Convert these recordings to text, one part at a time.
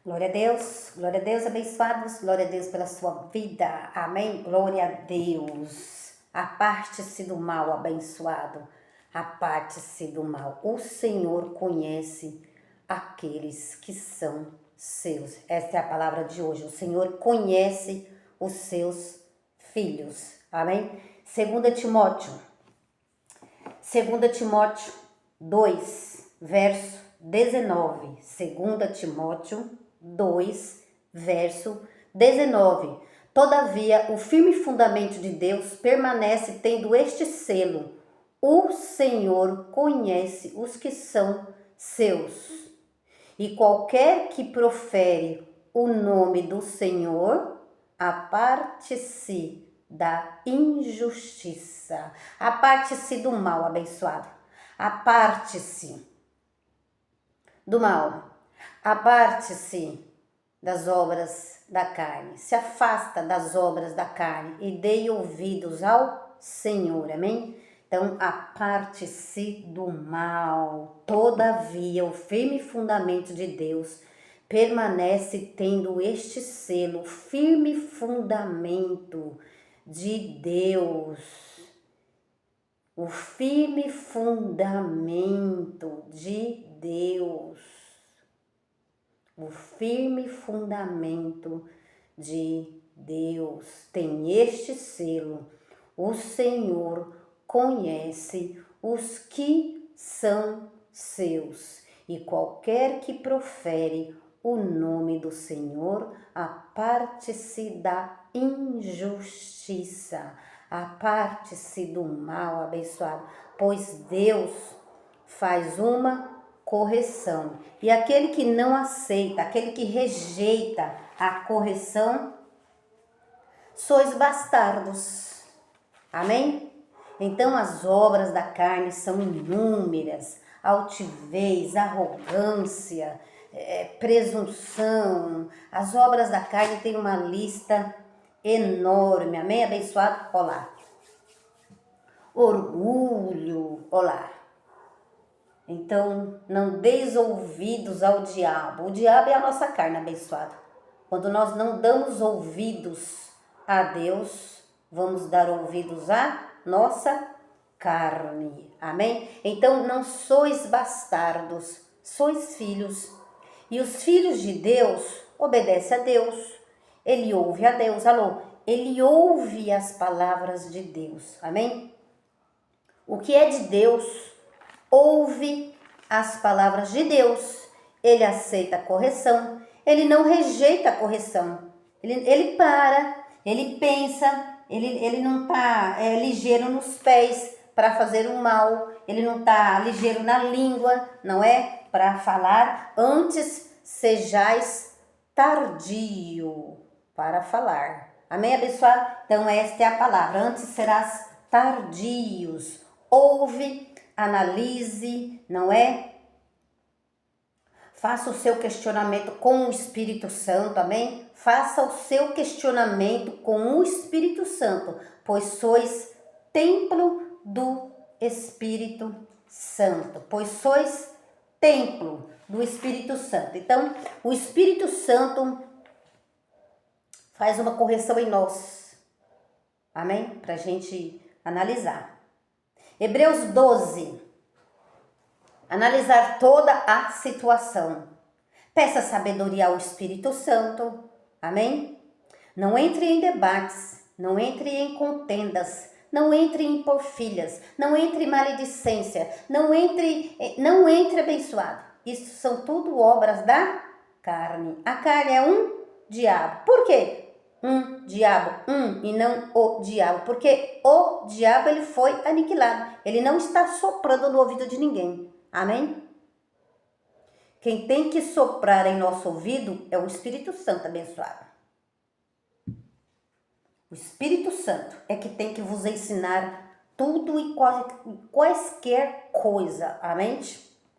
Glória a Deus, abençoados, glória a Deus pela sua vida, amém? Glória a Deus, aparte-se do mal, abençoado, aparte-se do mal. O Senhor conhece aqueles que são seus. Esta é a palavra de hoje. O Senhor conhece os seus filhos, amém? 2 Timóteo 2, verso 19. 2 Timóteo 2, verso 19. Todavia, o firme fundamento de Deus permanece tendo este selo: o Senhor conhece os que são seus. E qualquer que profere o nome do Senhor, aparte-se da injustiça. Aparte-se do mal, abençoado. Aparte-se do mal. Aparte-se das obras da carne. Se afasta das obras da carne e dê ouvidos ao Senhor. Amém? Então, aparte-se do mal. Todavia, o firme fundamento de Deus permanece tendo este selo, firme fundamento de Deus. O firme fundamento de Deus. O firme fundamento de Deus tem este selo: o Senhor conhece os que são seus, e qualquer que profere o nome do Senhor, aparte-se da injustiça, aparte-se do mal, abençoado, pois Deus faz uma correção. E aquele que não aceita, aquele que rejeita a correção, sois bastardos. Amém? Então as obras da carne são inúmeras: altivez, arrogância, presunção. As obras da carne têm uma lista enorme. Amém, abençoado? Olá. Orgulho, olá. Então, não deis ouvidos ao diabo. O diabo é a nossa carne, abençoado. Quando nós não damos ouvidos a Deus, vamos dar ouvidos à nossa carne. Amém? Então, não sois bastardos, sois filhos. E os filhos de Deus obedecem a Deus. Ele ouve a Deus. Alô? Ele ouve as palavras de Deus. Amém? O que é de Deus, ouve as palavras de Deus. Ele aceita a correção. Ele não rejeita a correção. Ele para, ele pensa, ele não está ligeiro nos pés para fazer o mal. Ele não está ligeiro na língua, não é? Para falar. Antes sejais tardio para falar. Amém, abençoado? Então esta é a palavra. Antes serás tardios. Ouve, analise, não é? Faça o seu questionamento com o Espírito Santo, amém? Faça o seu questionamento com o Espírito Santo, pois sois templo do Espírito Santo. Pois sois templo do Espírito Santo. Então, o Espírito Santo faz uma correção em nós, amém? Para a gente analisar. Hebreus 12. Analisar toda a situação. Peça sabedoria ao Espírito Santo. Amém? Não entre em debates. Não entre em contendas. Não entre em porfilhas. Não entre em maledicência. Não entre abençoado. Isso são tudo obras da carne. A carne é um diabo. Por quê? Um diabo, e não o diabo, porque o diabo ele foi aniquilado, ele não está soprando no ouvido de ninguém, amém? Quem tem que soprar em nosso ouvido é o Espírito Santo, abençoado. O Espírito Santo é que tem que vos ensinar tudo e quaisquer coisa, amém?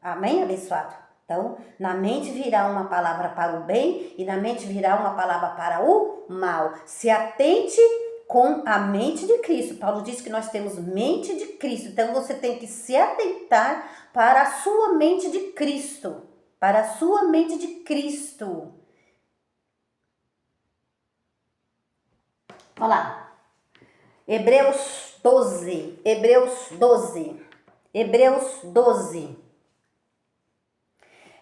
Amém, abençoado? Então, na mente virá uma palavra para o bem e na mente virá uma palavra para o mal. Se atente com a mente de Cristo. Paulo diz que nós temos mente de Cristo. Então, você tem que se atentar para a sua mente de Cristo. Para a sua mente de Cristo. Olha lá. Hebreus 12. Hebreus 12. Hebreus 12.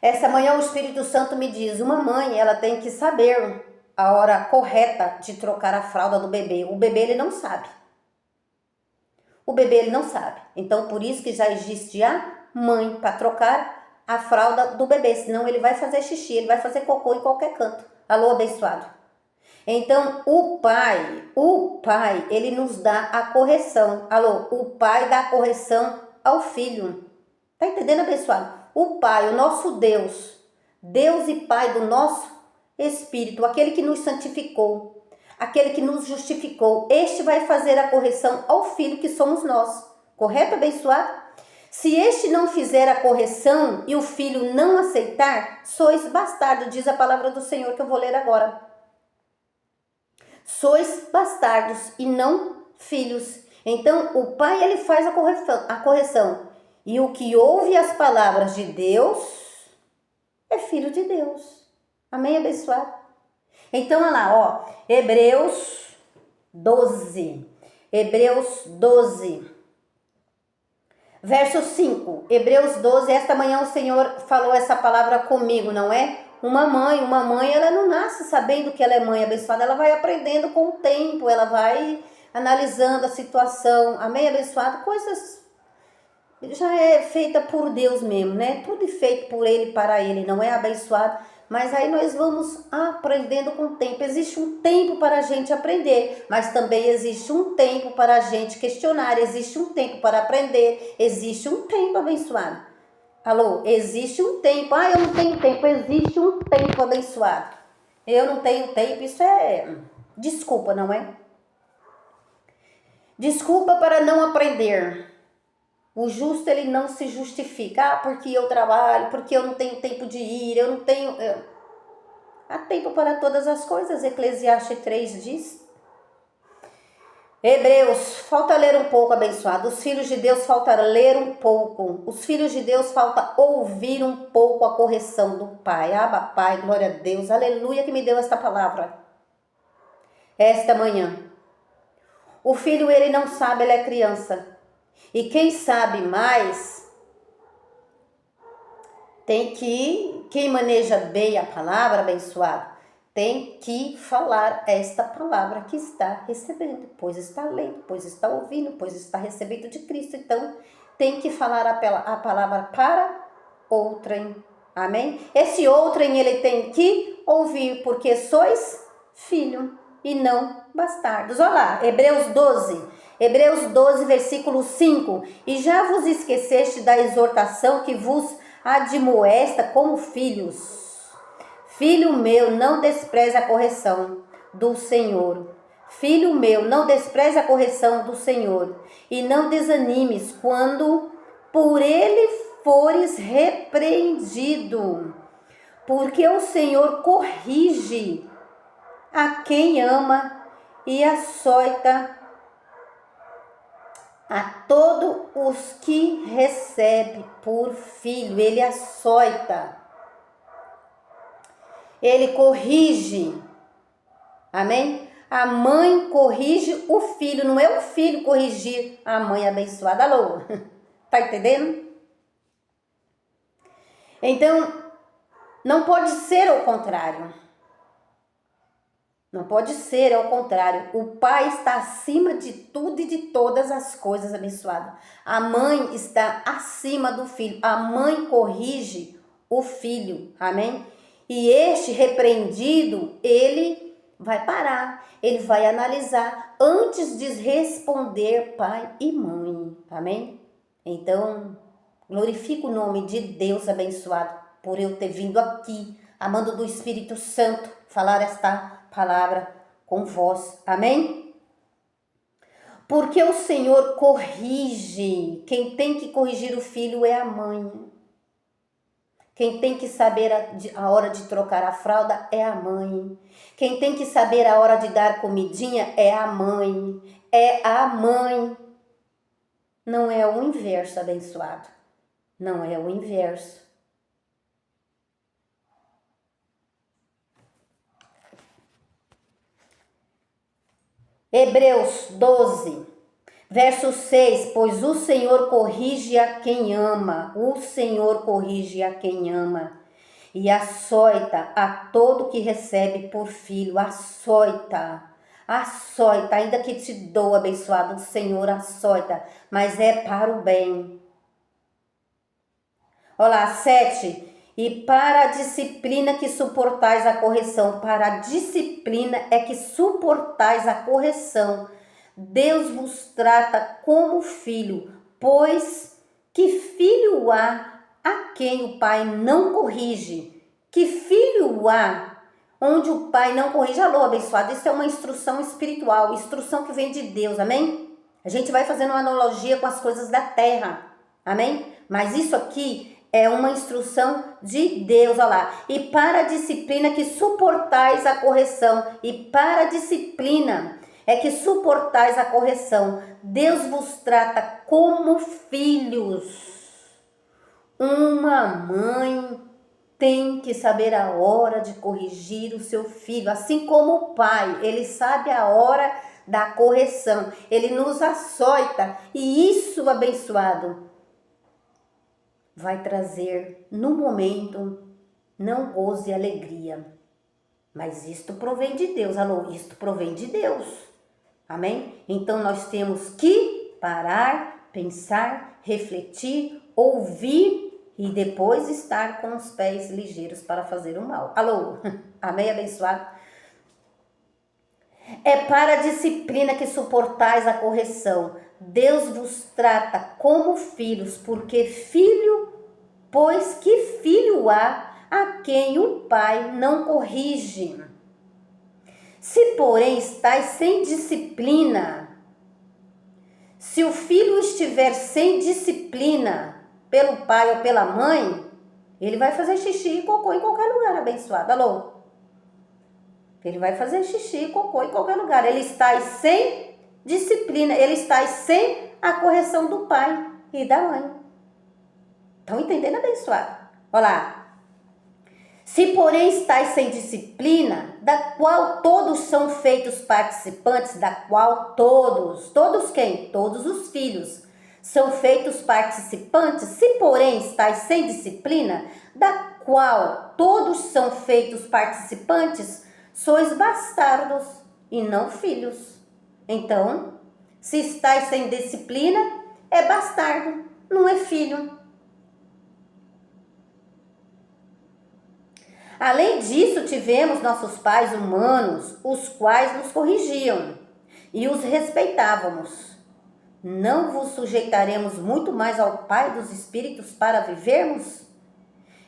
Essa manhã o Espírito Santo me diz, uma mãe, ela tem que saber a hora correta de trocar a fralda do bebê. O bebê, ele não sabe. O bebê, ele não sabe. Então, por isso que já existe a mãe para trocar a fralda do bebê. Senão ele vai fazer xixi, ele vai fazer cocô em qualquer canto. Alô, abençoado. Então, o pai, ele nos dá a correção. Alô, o pai dá a correção ao filho. Tá entendendo, abençoado? O pai, o nosso Deus, Deus e Pai do nosso Espírito, aquele que nos santificou, aquele que nos justificou, este vai fazer a correção ao filho que somos nós. Correto, abençoado? Se este não fizer a correção e o filho não aceitar, sois bastardo, diz a palavra do Senhor que eu vou ler agora. Sois bastardos e não filhos. Então, o pai, ele faz a correção. E o que ouve as palavras de Deus é filho de Deus. Amém, abençoado? Então, olha lá, ó. Hebreus 12. Hebreus 12. Verso 5. Hebreus 12. Esta manhã o Senhor falou essa palavra comigo, não é? Uma mãe, ela não nasce sabendo que ela é mãe, abençoada. Ela vai aprendendo com o tempo, ela vai analisando a situação. Amém, abençoado? Coisas já é feita por Deus mesmo, né? Tudo é feito por Ele, para Ele, não é, abençoado? Mas aí nós vamos aprendendo com o tempo. Existe um tempo para a gente aprender, mas também existe um tempo para a gente questionar. Existe um tempo para aprender, existe um tempo, abençoado. Alô, existe um tempo. Ah, eu não tenho tempo. Existe um tempo, abençoado. Eu não tenho tempo, isso é desculpa, não é? Desculpa para não aprender. O justo, ele não se justifica. Ah, porque eu trabalho, porque eu não tenho tempo de ir, eu não tenho... Há tempo para todas as coisas, Eclesiastes 3 diz. Hebreus, falta ler um pouco, abençoado. Os filhos de Deus falta ler um pouco. Os filhos de Deus falta ouvir um pouco a correção do Pai. Abba, Pai, glória a Deus. Aleluia que me deu esta palavra. Esta manhã. O filho, ele não sabe, ele é criança. E quem sabe mais, quem maneja bem a palavra, abençoado, tem que falar esta palavra que está recebendo, pois está lendo, pois está ouvindo, pois está recebendo de Cristo. Então, tem que falar a palavra para outrem. Amém? Esse outrem, ele tem que ouvir, porque sois filho e não bastardos. Olha lá, Hebreus 12, versículo 5. E já vos esqueceste da exortação que vos admoesta como filhos. Filho meu, não despreze a correção do Senhor. Filho meu, não despreze a correção do Senhor. E não desanimes quando por ele fores repreendido. Porque o Senhor corrige a quem ama e açoita a todos os que recebe por filho. Ele açoita. Ele corrige. Amém? A mãe corrige o filho. Não é o filho corrigir a mãe abençoada. Alô? Tá entendendo? Então, não pode ser ao contrário. Não pode ser ao contrário. O pai está acima de tudo e de todas as coisas, abençoado. A mãe está acima do filho. A mãe corrige o filho. Amém? E este repreendido, ele vai parar. Ele vai analisar antes de responder pai e mãe. Amém? Então, glorifico o nome de Deus abençoado por eu ter vindo aqui, amando do Espírito Santo, falar esta palavra com vós. Amém? Porque o Senhor corrige. Quem tem que corrigir o filho é a mãe. Quem tem que saber a hora de trocar a fralda é a mãe. Quem tem que saber a hora de dar comidinha é a mãe. É a mãe. Não é o inverso, abençoado. Não é o inverso. Hebreus 12, verso 6, pois o Senhor corrige a quem ama, o Senhor corrige a quem ama, e açoita a todo que recebe por filho, açoita, ainda que te dou abençoado, o Senhor açoita, mas é para o bem. Olá, 7, e para a disciplina que suportais a correção, para a disciplina é que suportais a correção, Deus vos trata como filho, pois que filho há a quem o pai não corrige? Que filho há onde o pai não corrige? Alô, abençoado, isso é uma instrução espiritual, instrução que vem de Deus, amém? A gente vai fazendo uma analogia com as coisas da terra, amém? Mas isso aqui é uma instrução de Deus, olha lá. E para a disciplina que suportais a correção, e para a disciplina é que suportais a correção, Deus vos trata como filhos. Uma mãe tem que saber a hora de corrigir o seu filho, assim como o pai, ele sabe a hora da correção, ele nos açoita, e isso, abençoado, vai trazer no momento não gozo e alegria, mas isto provém de Deus, alô, isto provém de Deus, amém? Então nós temos que parar, pensar, refletir, ouvir e depois estar com os pés ligeiros para fazer o mal. Alô, amém, abençoado? É para a disciplina que suportais a correção. Deus vos trata como filhos, porque filho, pois que filho há a quem o pai não corrige? Se, porém, estáis sem disciplina, se o filho estiver sem disciplina pelo pai ou pela mãe, ele vai fazer xixi e cocô em qualquer lugar, abençoado. Alô? Ele vai fazer xixi e cocô em qualquer lugar. Ele está sem disciplina, ele está sem a correção do pai e da mãe. Estão entendendo, abençoado? Olha lá. Se, porém, estáis sem disciplina, da qual todos são feitos participantes, da qual todos quem? Todos os filhos são feitos participantes. Se, porém, estáis sem disciplina, da qual todos são feitos participantes, sois bastardos e não filhos. Então, se estáis sem disciplina, é bastardo, não é filho. Além disso, tivemos nossos pais humanos, os quais nos corrigiam e os respeitávamos. Não vos sujeitaremos muito mais ao Pai dos Espíritos para vivermos?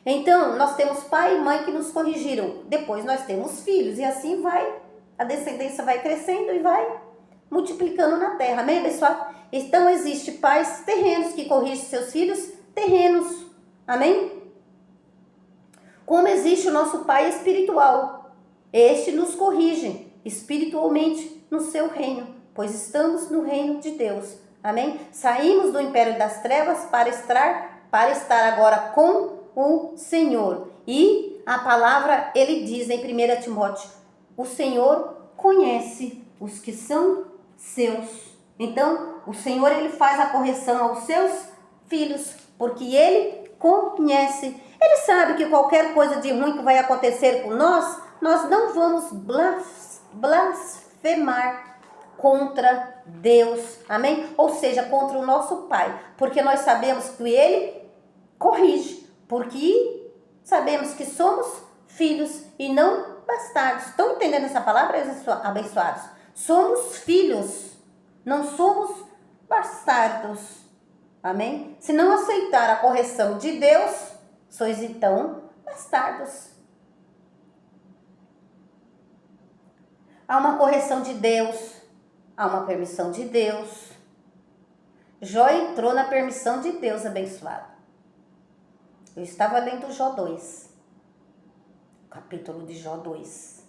Então, nós temos pai e mãe que nos corrigiram. Depois nós temos filhos e assim vai. A descendência vai crescendo e vai multiplicando na terra. Amém, pessoal? Então, existe pais terrenos que corrigem seus filhos terrenos. Amém? Como existe o nosso pai espiritual. Este nos corrige espiritualmente no seu reino, pois estamos no reino de Deus. Amém? Saímos do império das trevas para estar agora com o Senhor. E a palavra, ele diz em 1 Timóteo, o Senhor conhece os que são seus. Então, o Senhor, ele faz a correção aos seus filhos, porque ele conhece. Ele sabe que qualquer coisa de ruim que vai acontecer com nós não vamos blasfemar contra Deus, amém? Ou seja, contra o nosso Pai, porque nós sabemos que ele corrige, porque sabemos que somos filhos e não bastardos. Estão entendendo essa palavra, abençoados? Somos filhos, não somos bastardos, amém? Se não aceitar a correção de Deus, sois então bastardos. Há uma correção de Deus, há uma permissão de Deus. Jó entrou na permissão de Deus, abençoado. Eu estava lendo Jó 2, capítulo de Jó 2.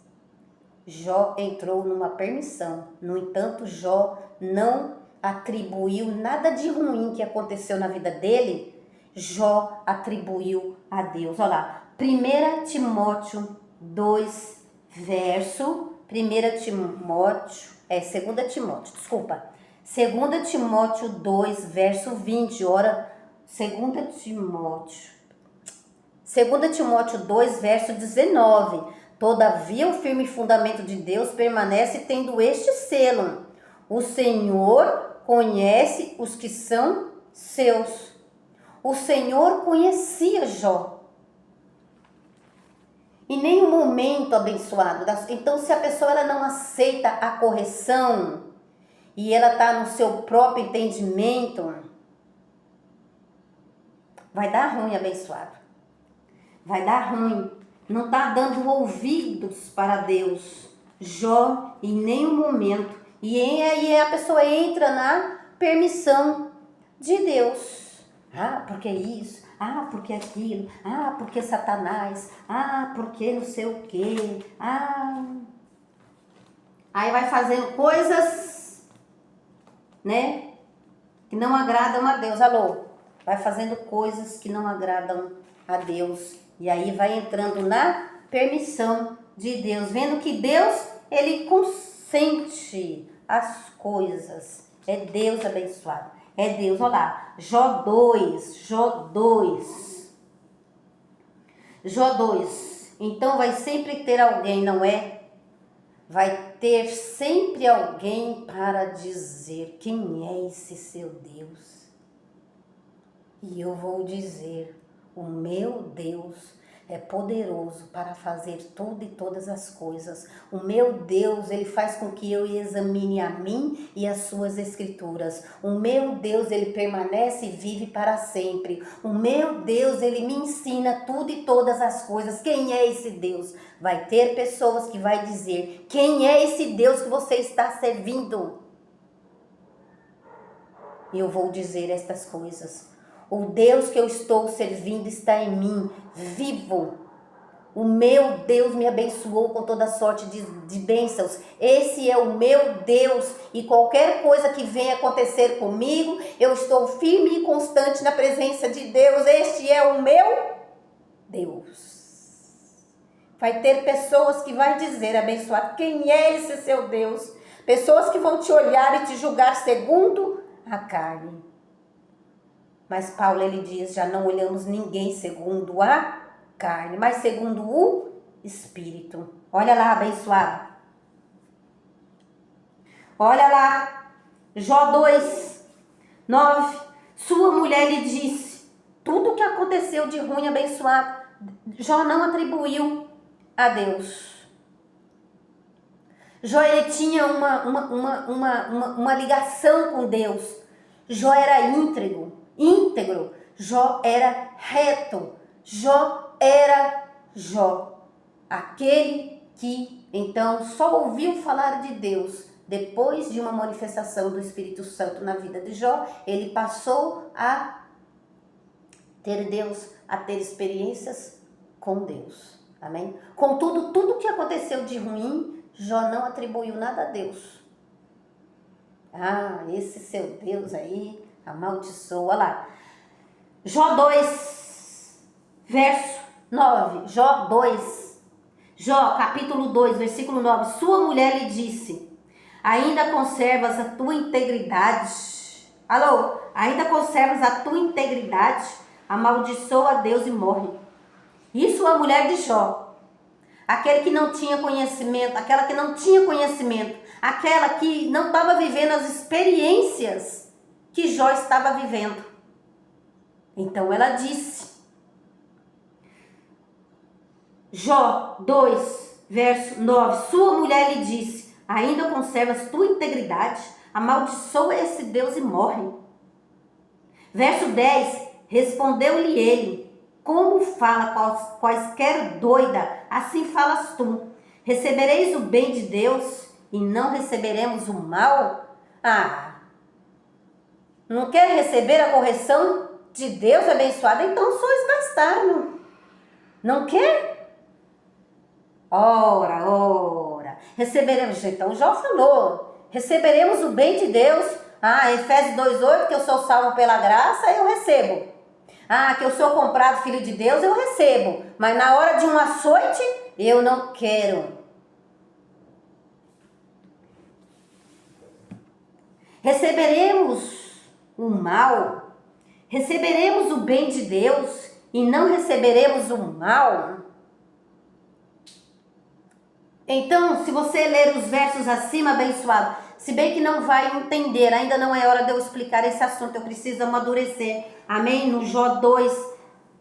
Jó entrou numa permissão. No entanto, Jó não atribuiu nada de ruim que aconteceu na vida dele. Jó atribuiu a Deus. Olha lá, 1 Timóteo 2, verso 2 Timóteo, desculpa. 2 Timóteo 2, verso 20, ora, 2 Timóteo 2, verso 19. Todavia o firme fundamento de Deus permanece tendo este selo: o Senhor conhece os que são seus. O Senhor conhecia Jó. Em nenhum momento, abençoado. Então, se a pessoa ela não aceita a correção e ela está no seu próprio entendimento, vai dar ruim, abençoado. Vai dar ruim. Não está dando ouvidos para Deus. Jó, em nenhum momento. E aí a pessoa entra na permissão de Deus. Ah, porque isso. Ah, porque aquilo. Ah, porque Satanás. Ah, porque não sei o quê. Ah. Aí vai fazendo coisas, né, que não agradam a Deus. Alô? Vai fazendo coisas que não agradam a Deus. E aí vai entrando na permissão de Deus. Vendo que Deus, ele consente as coisas. É Deus abençoado. É Deus. Olha lá. Jó 2. Então vai sempre ter alguém, não é? Vai ter sempre alguém para dizer quem é esse seu Deus. E eu vou dizer, o meu Deus é poderoso para fazer tudo e todas as coisas. O meu Deus, ele faz com que eu examine a mim e as suas escrituras. O meu Deus, ele permanece e vive para sempre. O meu Deus, ele me ensina tudo e todas as coisas. Quem é esse Deus? Vai ter pessoas que vai dizer, quem é esse Deus que você está servindo? E eu vou dizer estas coisas. O Deus que eu estou servindo está em mim, vivo. O meu Deus me abençoou com toda sorte de bênçãos. Esse é o meu Deus. E qualquer coisa que venha acontecer comigo, eu estou firme e constante na presença de Deus. Este é o meu Deus. Vai ter pessoas que vão dizer, abençoado, quem é esse seu Deus? Pessoas que vão te olhar e te julgar segundo a carne. Mas Paulo, ele diz, já não olhamos ninguém segundo a carne, mas segundo o Espírito. Olha lá, abençoado. Olha lá, Jó 2, 9. Sua mulher lhe disse, tudo o que aconteceu de ruim, abençoado, Jó não atribuiu a Deus. Jó, ele tinha uma ligação com Deus. Jó era íntegro. Jó era reto. Jó era Jó. Aquele que, então, só ouviu falar de Deus. Depois de uma manifestação do Espírito Santo na vida de Jó, ele passou a ter Deus, a ter experiências com Deus. Amém? Contudo, tudo que aconteceu de ruim, Jó não atribuiu nada a Deus. Ah, esse seu Deus aí amaldiçoa. Olha lá. Jó 2, verso 9. Jó 2. Jó, capítulo 2, versículo 9. Sua mulher lhe disse, ainda conservas a tua integridade. Alô? Ainda conservas a tua integridade? Amaldiçoa a Deus e morre. Isso a mulher de Jó. Aquele que não tinha conhecimento, aquela que não tinha conhecimento, aquela que não estava vivendo as experiências que Jó estava vivendo. Então ela disse, Jó 2, verso 9, sua mulher lhe disse, ainda conservas tua integridade? Amaldiçoa esse Deus e morre. Verso 10, respondeu-lhe ele, como fala quaisquer doida, assim falas tu. Recebereis o bem de Deus e não receberemos o mal? Ah, não quer receber a correção de Deus abençoada? Então sois bastardo. Não quer? Ora. Receberemos, então Jó falou, receberemos o bem de Deus. Ah, Efésios 2,8, que eu sou salvo pela graça, eu recebo. Ah, que eu sou comprado filho de Deus, eu recebo. Mas na hora de um açoite, eu não quero. Receberemos o mal? Receberemos o bem de Deus e não receberemos o mal? Então, se você ler os versos acima, abençoado, se bem que não vai entender, ainda não é hora de eu explicar esse assunto, eu preciso amadurecer. Amém? No Jó 2,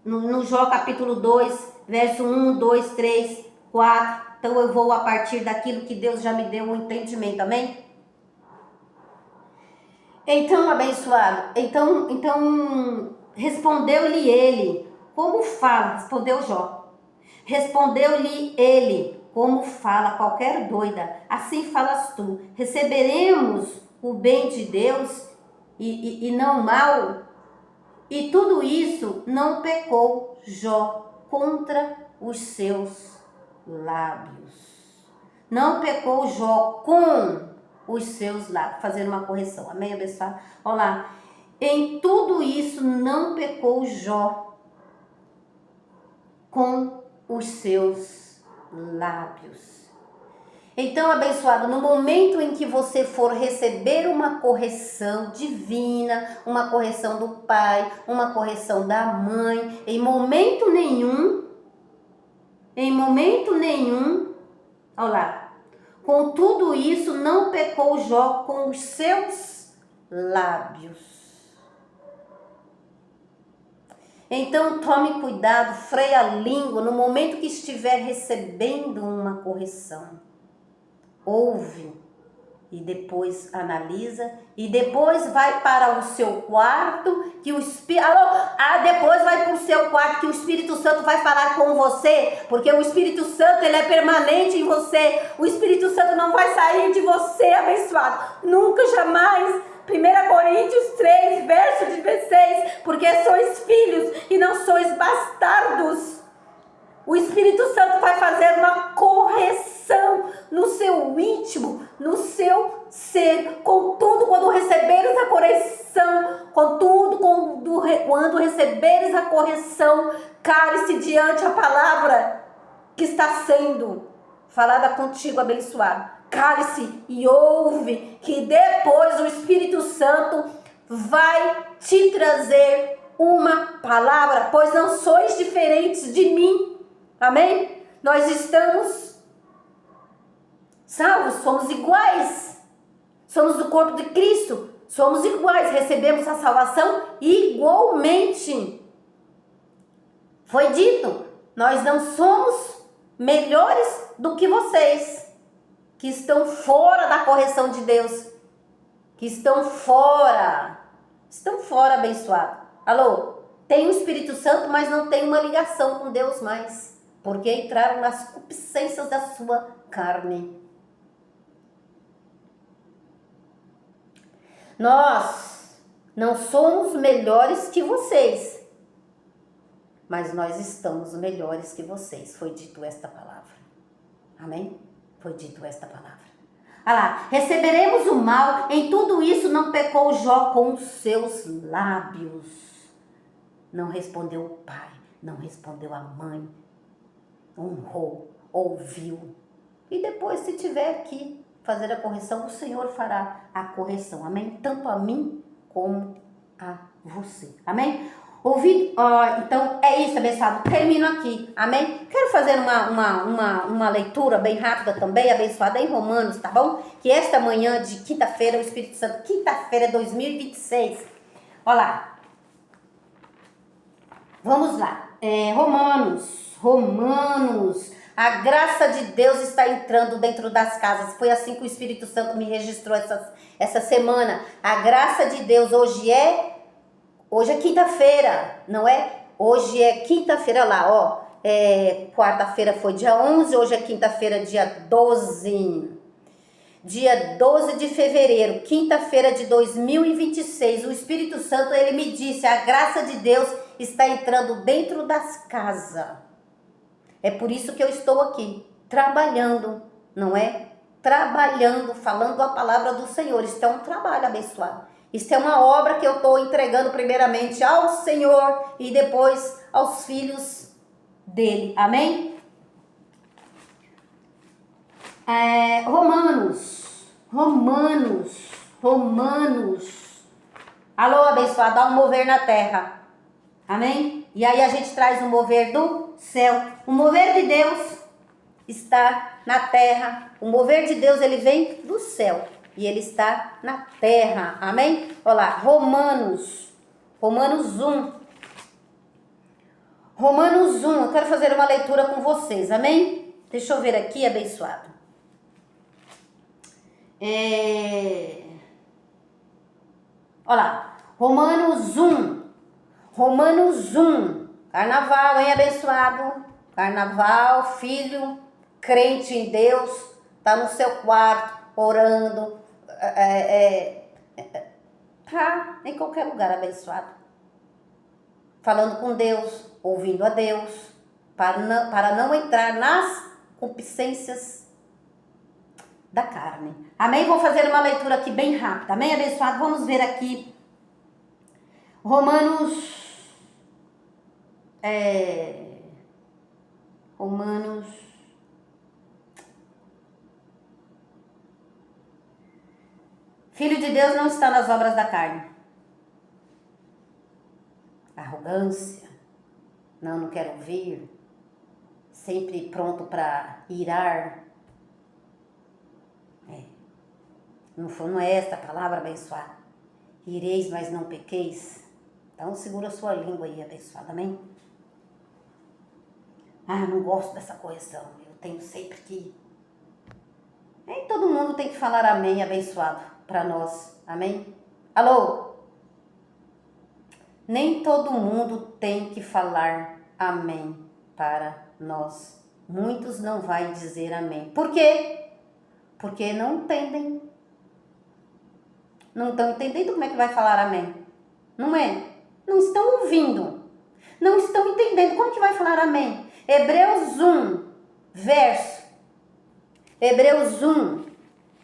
no Jó capítulo 2, verso 1, 2, 3, 4. Então eu vou a partir daquilo que Deus já me deu um entendimento. Amém? Então, abençoado, então respondeu-lhe ele, como fala, respondeu Jó. Respondeu-lhe ele, como fala qualquer doida, assim falas tu. Receberemos o bem de Deus e não o mal? E tudo isso não pecou Jó contra os seus lábios. Não pecou Jó com os seus lábios. Fazer uma correção. Amém, abençoado? Olha lá. Em tudo isso não pecou Jó com os seus lábios. Então, abençoado, no momento em que você for receber uma correção divina, uma correção do pai, uma correção da mãe, em momento nenhum, olha lá, com tudo isso não pecou Jó com os seus lábios. Então tome cuidado, freie a língua no momento que estiver recebendo uma correção. Ouve e depois analisa e depois vai para o seu quarto que o Espírito... depois vai para o seu quarto que o Espírito Santo vai falar com você, porque o Espírito Santo, ele é permanente em você. O Espírito Santo não vai sair de você, abençoado, nunca, jamais. 1 Coríntios 3, verso 16, porque sois filhos e não sois bastardos. O Espírito Santo vai fazer uma correção no seu íntimo, no seu ser. Contudo, quando receberes a correção, quando receberes a correção, cale-se diante a palavra que está sendo falada contigo, abençoado. Cale-se e ouve, que depois o Espírito Santo vai te trazer uma palavra, pois não sois diferentes de mim. Amém? Nós estamos salvos, somos iguais. Somos do corpo de Cristo, somos iguais, recebemos a salvação igualmente. Foi dito, nós não somos melhores do que vocês, que estão fora da correção de Deus, que estão fora, abençoado. Alô? Tem o Espírito Santo, mas não tem uma ligação com Deus mais, porque entraram nas concupiscências da sua carne. Nós não somos melhores que vocês, mas nós estamos melhores que vocês. Foi dito esta palavra. Amém? Foi dito esta palavra. Olha lá, receberemos o mal, em tudo isso não pecou Jó com os seus lábios. Não respondeu o pai, não respondeu a mãe, honrou, ouviu. E depois, se tiver que fazer a correção, o Senhor fará a correção. Amém? Tanto a mim como a você. Amém? Ouvido? Então é isso, abençoado. Termino aqui. Amém? Quero fazer uma leitura bem rápida também, abençoada, em Romanos, tá bom? Que esta manhã de quinta-feira, o Espírito Santo, quinta-feira 2026. Olha lá. Vamos lá. Romanos. A graça de Deus está entrando dentro das casas. Foi assim que o Espírito Santo me registrou essa semana. A graça de Deus hoje é quinta-feira, não é? Hoje é quinta-feira lá, ó. Quarta-feira foi dia 11, hoje é quinta-feira, dia 12. Dia 12 de fevereiro, quinta-feira de 2026. O Espírito Santo, ele me disse, a graça de Deus está entrando dentro das casas. É por isso que eu estou aqui, trabalhando, não é? Trabalhando, falando a palavra do Senhor. Isso é um trabalho abençoado. Isso é uma obra que eu estou entregando primeiramente ao Senhor e depois aos filhos dele. Amém? Romanos Romanos. Alô, abençoado, há um mover na terra. Amém? E aí a gente traz o mover do céu. O mover de Deus está na terra. O mover de Deus, ele vem do céu. E ele está na terra. Amém? Olha lá, Romanos 1. Romanos 1, eu quero fazer uma leitura com vocês, amém? Deixa eu ver aqui, abençoado. Olha lá, Romanos 1, carnaval, hein, abençoado? Carnaval, filho, crente em Deus, tá no seu quarto, orando, tá em qualquer lugar, abençoado. Falando com Deus, ouvindo a Deus, para não entrar nas concupiscências da carne. Amém? Vou fazer uma leitura aqui bem rápida. Amém, abençoado? Vamos ver aqui. Romanos. Filho de Deus não está nas obras da carne. Arrogância. Não quero ouvir. Sempre pronto para irar. Não é esta a palavra, abençoada. Ireis, mas não pequeis. Então segura a sua língua aí, abençoada, amém? Eu não gosto dessa correção. Eu tenho sempre que... Nem todo mundo tem que falar amém, abençoado, para nós, amém? Alô? Nem todo mundo tem que falar amém para nós. Muitos não vai dizer amém. Por quê? Porque não entendem. Não estão entendendo como é que vai falar amém. Não é? Não estão ouvindo. Não estão entendendo como que vai falar amém. Hebreus 1, verso. Hebreus 1.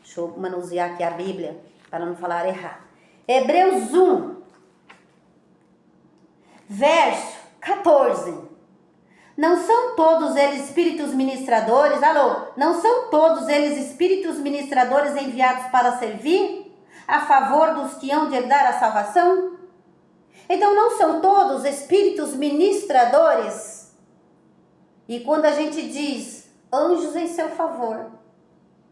Deixa eu manusear aqui a Bíblia para não falar errado. Hebreus 1, verso 14. Não são todos eles espíritos ministradores? Alô? Não são todos eles espíritos ministradores enviados para servir a favor dos que hão de herdar a salvação? Então não são todos espíritos ministradores? E quando a gente diz anjos em seu favor,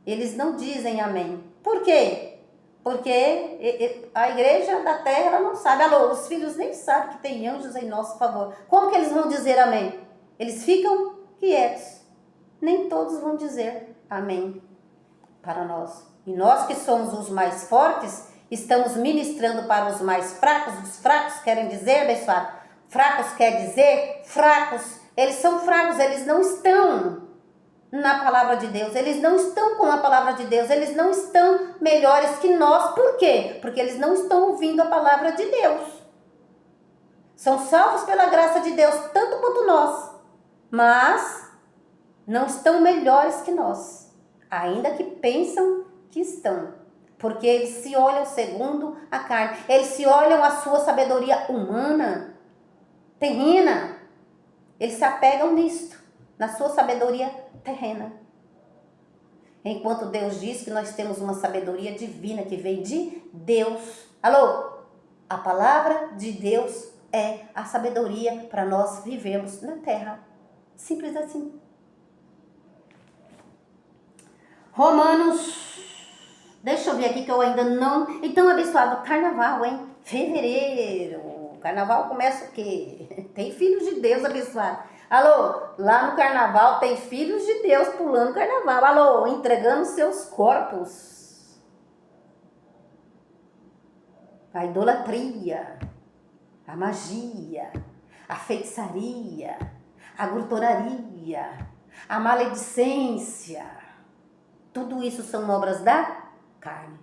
eles não dizem amém. Por quê? Porque a igreja da terra ela não sabe. Alô, os filhos nem sabem que tem anjos em nosso favor. Como que eles vão dizer amém? Eles ficam quietos. Nem todos vão dizer amém para nós. E nós que somos os mais fortes, estamos ministrando para os mais fracos. Os fracos querem dizer, abençoado? Fracos quer dizer fracos. Eles são fracos, eles não estão na palavra de Deus. Eles não estão com a palavra de Deus. Eles não estão melhores que nós. Por quê? Porque eles não estão ouvindo a palavra de Deus. São salvos pela graça de Deus, tanto quanto nós. Mas não estão melhores que nós. Ainda que pensam que estão. Porque eles se olham segundo a carne. Eles se olham a sua sabedoria humana, terrena. Eles se apegam nisto, na sua sabedoria terrena. Enquanto Deus diz que nós temos uma sabedoria divina que vem de Deus. Alô? A palavra de Deus é a sabedoria para nós vivermos na terra. Simples assim. Romanos. Deixa eu ver aqui que eu ainda não... Então, abençoado, carnaval, hein? Fevereiro. Carnaval começa o quê? Tem filhos de Deus, abençoado. Alô, lá no carnaval tem filhos de Deus pulando carnaval. Alô, entregando seus corpos. A idolatria, a magia, a feitiçaria, a glutonaria, a maledicência. Tudo isso são obras da carne.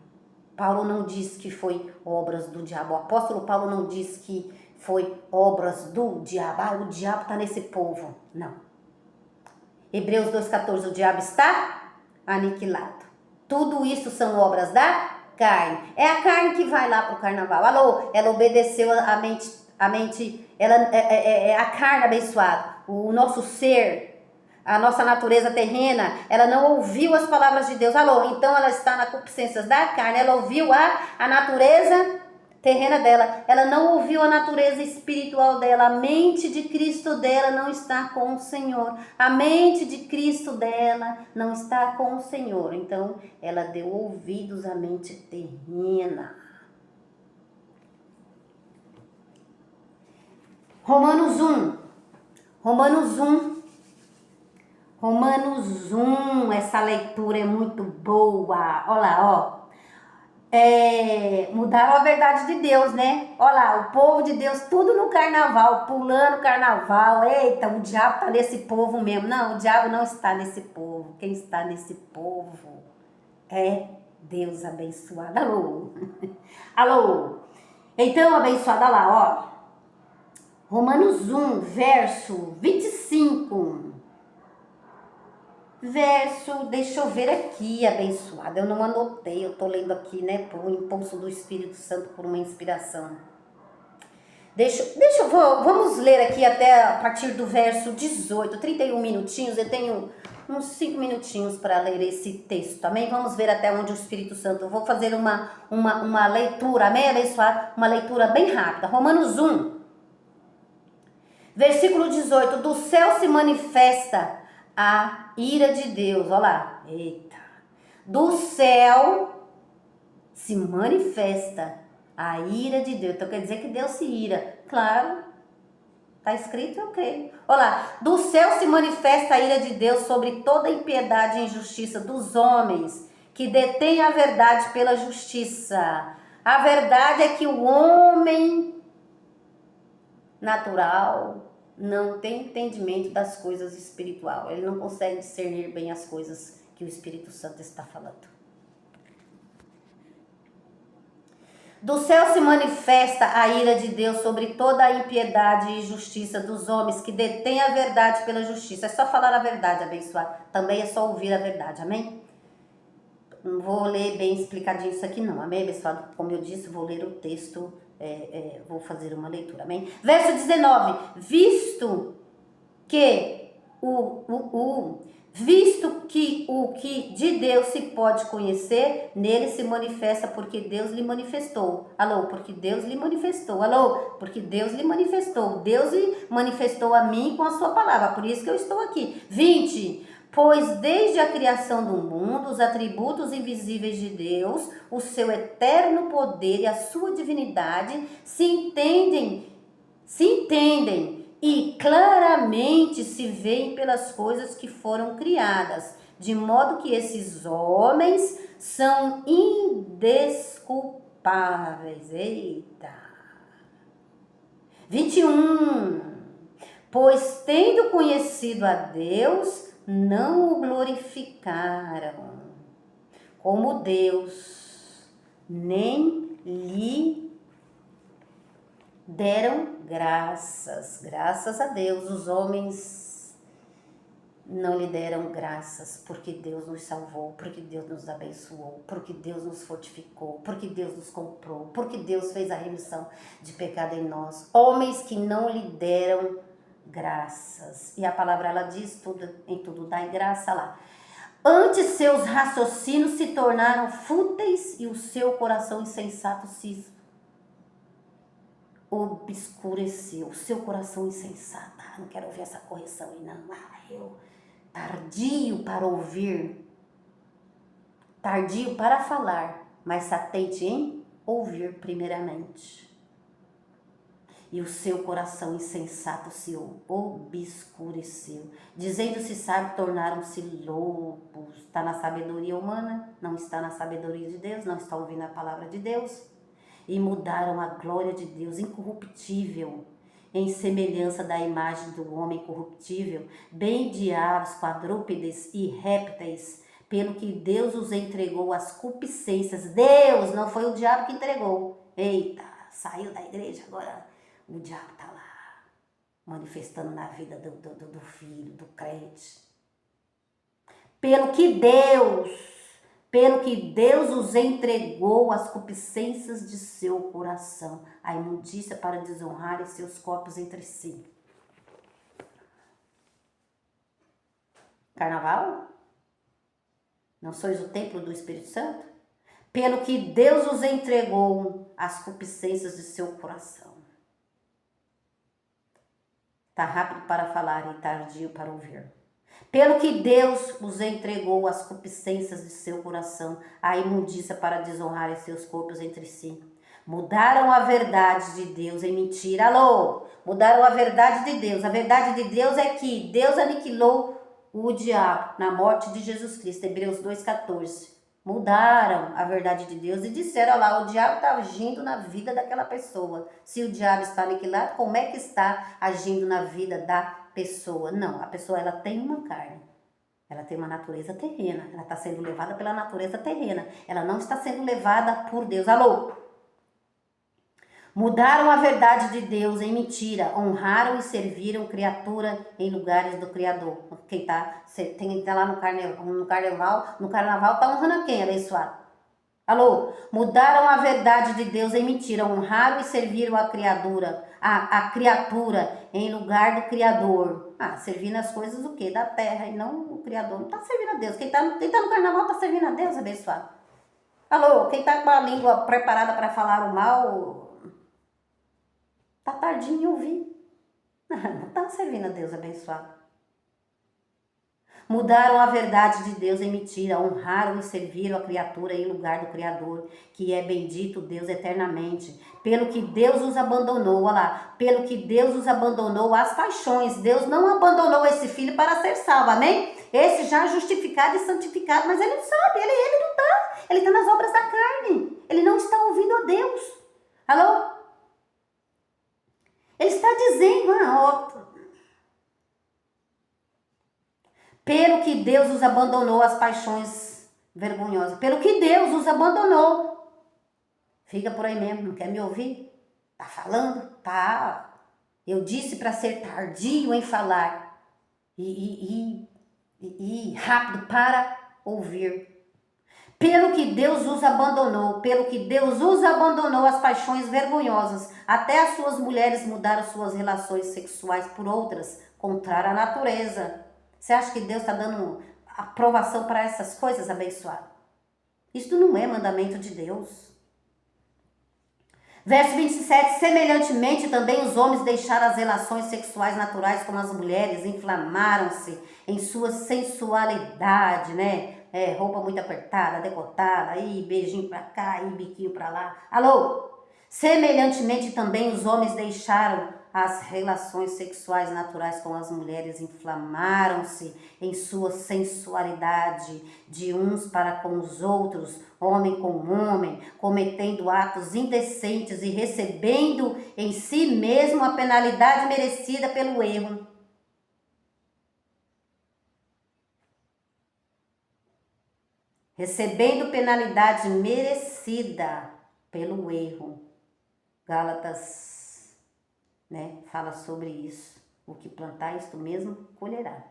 Paulo não diz que foi obras do diabo. O apóstolo Paulo não diz que foi obras do diabo. O diabo está nesse povo. Não. Hebreus 2,14. O diabo está aniquilado. Tudo isso são obras da carne. É a carne que vai lá para o carnaval. Alô, ela obedeceu a mente ela é a carne abençoada. O nosso ser a nossa natureza terrena, ela não ouviu as palavras de Deus. Alô, então ela está na concupiscência da carne, ela ouviu a natureza terrena dela, ela não ouviu a natureza espiritual dela, a mente de Cristo dela não está com o Senhor, a mente de Cristo dela não está com o Senhor, então ela deu ouvidos à mente terrena. Romanos 1, essa leitura é muito boa. Olha lá, ó. Mudaram a verdade de Deus, né? Olha lá, o povo de Deus tudo no carnaval, pulando carnaval. Eita, o diabo tá nesse povo mesmo. Não, o diabo não está nesse povo. Quem está nesse povo é Deus abençoado. Alô? Alô? Então, abençoada lá, ó. Romanos 1, verso 25. Deixa eu ver aqui, abençoada. Eu não anotei, eu tô lendo aqui, né, por um impulso do Espírito Santo, por uma inspiração. Vamos ler aqui até a partir do verso 18, 31 minutinhos. Eu tenho uns 5 minutinhos para ler esse texto, amém? Vamos ver até onde o Espírito Santo. Eu vou fazer uma leitura, amém, abençoada? Uma leitura bem rápida. Romanos 1, versículo 18. Do céu se manifesta a ira de Deus, olha lá, eita, do céu se manifesta a ira de Deus, então quer dizer que Deus se ira, claro, tá escrito, eu creio, olha lá, do céu se manifesta a ira de Deus sobre toda impiedade e injustiça dos homens, que detêm a verdade pela justiça. A verdade é que o homem natural não tem entendimento das coisas espirituais. Ele não consegue discernir bem as coisas que o Espírito Santo está falando. Do céu se manifesta a ira de Deus sobre toda a impiedade e injustiça dos homens que detêm a verdade pela justiça. É só falar a verdade, abençoado. Também é só ouvir a verdade, amém? Não vou ler bem explicadinho isso aqui não, amém, abençoado? Como eu disse, vou ler o texto, vou fazer uma leitura, amém? Verso 19, visto que o que de Deus se pode conhecer, nele se manifesta porque Deus lhe manifestou. Alô, porque Deus lhe manifestou. Alô, porque Deus lhe manifestou. Deus lhe manifestou a mim com a sua palavra, por isso que eu estou aqui. 20, pois desde a criação do mundo, os atributos invisíveis de Deus, o seu eterno poder e a sua divindade se entendem e claramente se veem pelas coisas que foram criadas, de modo que esses homens são indesculpáveis. Eita! 21. Pois tendo conhecido a Deus, não o glorificaram como Deus, nem lhe deram graças a Deus. Os homens não lhe deram graças porque Deus nos salvou, porque Deus nos abençoou, porque Deus nos fortificou, porque Deus nos comprou, porque Deus fez a remissão de pecado em nós. Homens que não lhe deram graças. E a palavra ela diz tudo, em tudo dai graça lá. Antes seus raciocínios se tornaram fúteis e o seu coração insensato se obscureceu. O seu coração insensato. Não quero ouvir essa correção aí não. Eu tardio para ouvir, tardio para falar, mas atente em ouvir primeiramente. E o seu coração insensato se obscureceu. Dizendo-se sábio, tornaram-se loucos. Está na sabedoria humana, não está na sabedoria de Deus, não está ouvindo a palavra de Deus. E mudaram a glória de Deus incorruptível, em semelhança da imagem do homem corruptível, bem de aves, quadrúpedes e répteis, pelo que Deus os entregou às concupiscências. Deus, não foi o diabo que entregou. Eita, saiu da igreja, agora o diabo está lá, manifestando na vida do filho, do crente. Pelo que Deus os entregou às concupiscências de seu coração, a imundícia para desonrarem seus corpos entre si. Carnaval? Não sois o templo do Espírito Santo? Pelo que Deus os entregou às concupiscências de seu coração. Está rápido para falar e tardio para ouvir. Pelo que Deus os entregou às concupiscências de seu coração, à imundícia para desonrar seus corpos entre si. Mudaram a verdade de Deus em mentira. Alô? Mudaram a verdade de Deus. A verdade de Deus é que Deus aniquilou o diabo na morte de Jesus Cristo. Hebreus 2,14. Mudaram a verdade de Deus e disseram, olha lá, o diabo está agindo na vida daquela pessoa. Se o diabo está aniquilado, como é que está agindo na vida da pessoa? Não, a pessoa ela tem uma carne. Ela tem uma natureza terrena. Ela está sendo levada pela natureza terrena. Ela não está sendo levada por Deus. Alô? Mudaram a verdade de Deus em mentira, honraram e serviram criatura em lugares do Criador. Quem tá lá no carnaval tá honrando quem, abençoado? Alô? Mudaram a verdade de Deus em mentira, honraram e serviram a criatura em lugar do Criador. Servindo as coisas do quê? Da terra e não o Criador. Não tá servindo a Deus. Quem tá no carnaval tá servindo a Deus, abençoado. Alô? Quem tá com a língua preparada para falar o mal... Tá tardinho em ouvir. Não tá servindo a Deus abençoado. Mudaram a verdade de Deus em mentira, honraram e serviram a criatura em lugar do Criador, que é bendito Deus eternamente. Pelo que Deus os abandonou, olha lá, pelo que Deus os abandonou às paixões. Deus não abandonou esse filho para ser salvo, amém? Esse já justificado e santificado, mas ele não sabe, ele não tá. Ele está nas obras da carne. Ele não está ouvindo a Deus. Alô? Ele está dizendo, pelo que Deus os abandonou às paixões vergonhosas. Pelo que Deus os abandonou. Fica por aí mesmo, não quer me ouvir? Tá falando? Tá. Eu disse para ser tardio em falar e rápido para ouvir. Pelo que Deus os abandonou, as paixões vergonhosas, até as suas mulheres mudaram suas relações sexuais por outras, contrária à natureza. Você acha que Deus está dando aprovação para essas coisas, abençoado? Isto não é mandamento de Deus. Verso 27, semelhantemente também os homens deixaram as relações sexuais naturais com as mulheres, inflamaram-se em sua sensualidade, né? Roupa muito apertada, decotada, aí beijinho pra cá, aí biquinho pra lá. Alô? Semelhantemente também os homens deixaram as relações sexuais naturais com as mulheres, inflamaram-se em sua sensualidade de uns para com os outros, homem com homem, cometendo atos indecentes e recebendo em si mesmo a penalidade merecida pelo erro. Recebendo penalidade merecida pelo erro. Gálatas, fala sobre isso. O que plantar, isto mesmo colherá.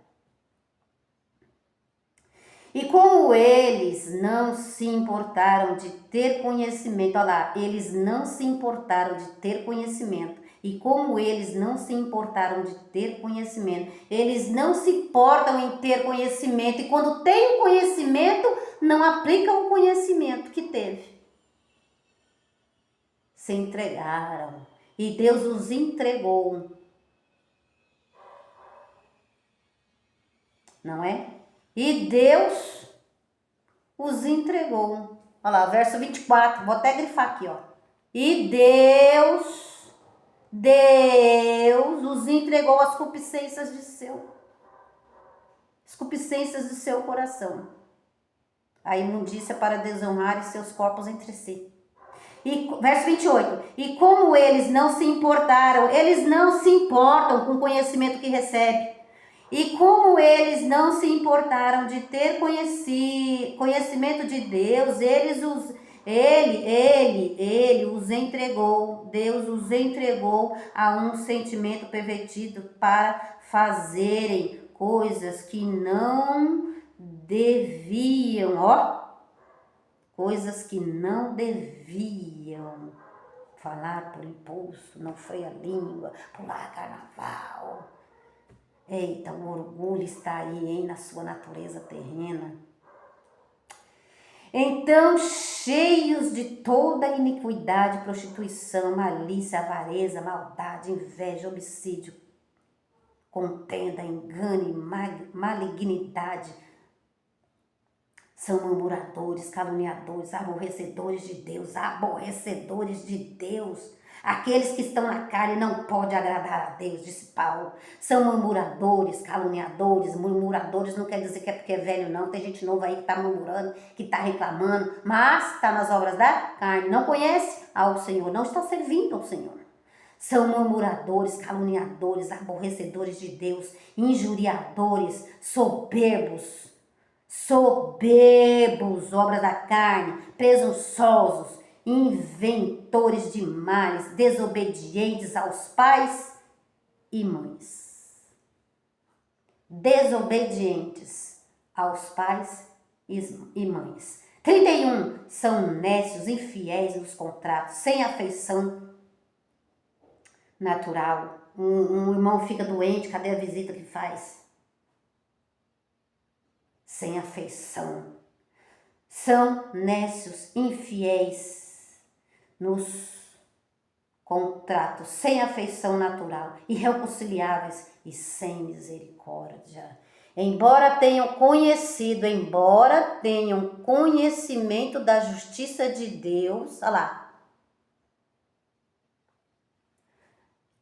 E como eles não se importaram de ter conhecimento, olha lá, eles não se importaram de ter conhecimento. E como eles não se importaram de ter conhecimento, eles não se importam em ter conhecimento. E quando tem o conhecimento, não aplicam o conhecimento que teve. Se entregaram. E Deus os entregou. Não é? E Deus os entregou. Olha lá, verso 24. Vou até grifar aqui, ó. E Deus os entregou às concupiscências de seu coração. A imundícia para desonrar seus corpos entre si. E, verso 28. E como eles não se importaram, eles não se importam com o conhecimento que recebe. E como eles não se importaram de ter conhecimento de Deus, ele os entregou, Deus os entregou a um sentimento pervertido para fazerem coisas que não deviam, coisas que não deviam. Falar por impulso, não freia a língua, pular carnaval. Eita, o orgulho está aí, hein, na sua natureza terrena. Então, cheios de toda iniquidade, prostituição, malícia, avareza, maldade, inveja, homicídio, contenda, engano e malignidade, são murmuradores, caluniadores, aborrecedores de Deus, Aqueles que estão na carne não podem agradar a Deus, disse Paulo. São murmuradores, caluniadores. Murmuradores não quer dizer que é porque é velho, não. Tem gente nova aí que está murmurando, que está reclamando, mas está nas obras da carne. Não conhece ao Senhor, não está servindo ao Senhor. São murmuradores, caluniadores, aborrecedores de Deus, injuriadores, soberbos, obras da carne, presunçosos, inventores de males, desobedientes aos pais e mães. Desobedientes aos pais e mães. 31. São nécios, infiéis nos contratos, sem afeição natural. Um irmão fica doente, cadê a visita que faz? Sem afeição. São nécios, infiéis nos contratos, sem afeição natural, irreconciliáveis e sem misericórdia. Embora tenham conhecimento da justiça de Deus, olha lá,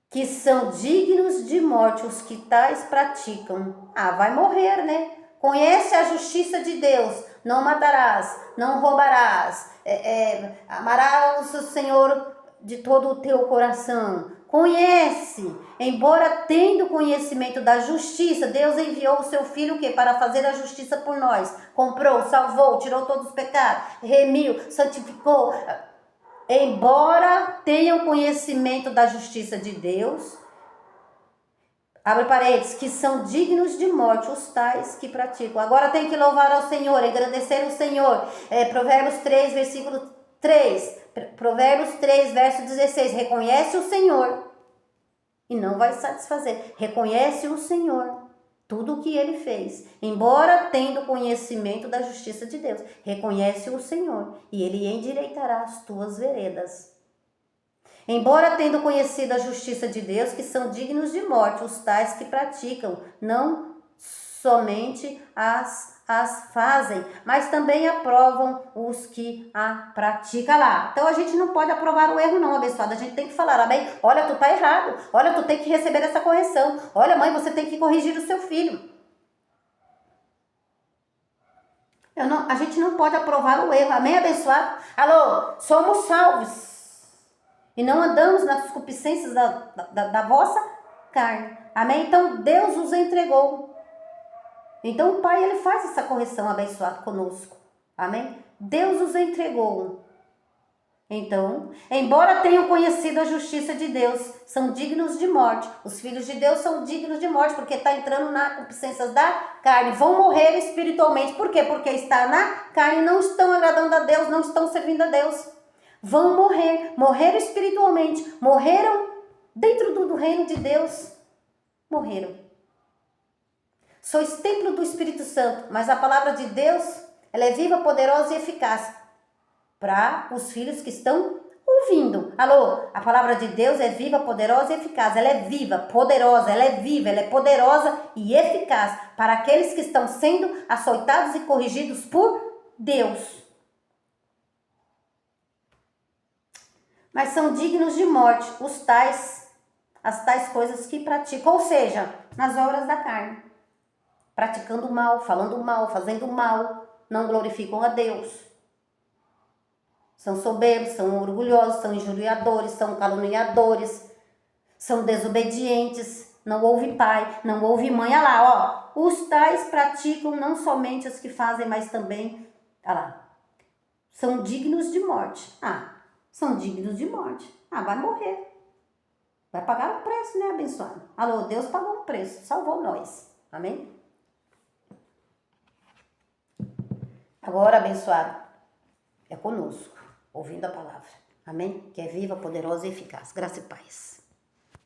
que são dignos de morte os que tais praticam. Vai morrer, né? Conhece a justiça de Deus, não matarás, não roubarás, amarás o Senhor de todo o teu coração. Conhece, embora tendo conhecimento da justiça, Deus enviou o seu Filho o quê? Para fazer a justiça por nós. Comprou, salvou, tirou todos os pecados, remiu, santificou. Embora tenham conhecimento da justiça de Deus, abre parênteses, que são dignos de morte os tais que praticam. Agora tem que louvar ao Senhor, agradecer ao Senhor. Provérbios 3, versículo 3. Provérbios 3, verso 16. Reconhece o Senhor e não vai satisfazer. Reconhece o Senhor, tudo o que Ele fez. Embora tendo conhecimento da justiça de Deus. Reconhece o Senhor e Ele endireitará as tuas veredas. Embora tendo conhecido a justiça de Deus, que são dignos de morte, os tais que praticam, não somente as fazem, mas também aprovam os que a praticam lá. Então a gente não pode aprovar o erro não, abençoado. A gente tem que falar, amém? Olha, tu tá errado. Olha, tu tem que receber essa correção. Olha, mãe, você tem que corrigir o seu filho. A gente não pode aprovar o erro, amém, abençoado? Alô, somos salvos. E não andamos nas concupiscências da vossa carne. Amém? Então, Deus os entregou. Então, o Pai, Ele faz essa correção abençoada conosco. Amém? Deus os entregou. Então, embora tenham conhecido a justiça de Deus, são dignos de morte. Os filhos de Deus são dignos de morte, porque está entrando na concupiscência da carne. Vão morrer espiritualmente. Por quê? Porque está na carne, não estão agradando a Deus, não estão servindo a Deus. Vão morrer espiritualmente, morreram dentro do reino de Deus, morreram. Sois templo do Espírito Santo, mas a palavra de Deus, ela é viva, poderosa e eficaz para os filhos que estão ouvindo. Alô, a palavra de Deus é viva, poderosa e eficaz, ela é viva, poderosa, ela é viva, ela é poderosa e eficaz para aqueles que estão sendo açoitados e corrigidos por Deus. Mas são dignos de morte as tais coisas que praticam, ou seja, nas obras da carne, praticando mal, falando mal, fazendo mal, não glorificam a Deus. São soberbos, são orgulhosos, são injuriadores, são caluniadores, são desobedientes, não ouve pai, não ouve mãe. Olha lá, ó, os tais praticam não somente as que fazem, mas também, olha lá, são dignos de morte. São dignos de morte. Vai morrer. Vai pagar o preço, né, abençoado? Alô, Deus pagou um preço, salvou nós. Amém? Agora, abençoado, é conosco, ouvindo a palavra. Amém? Que é viva, poderosa e eficaz. Graça e paz.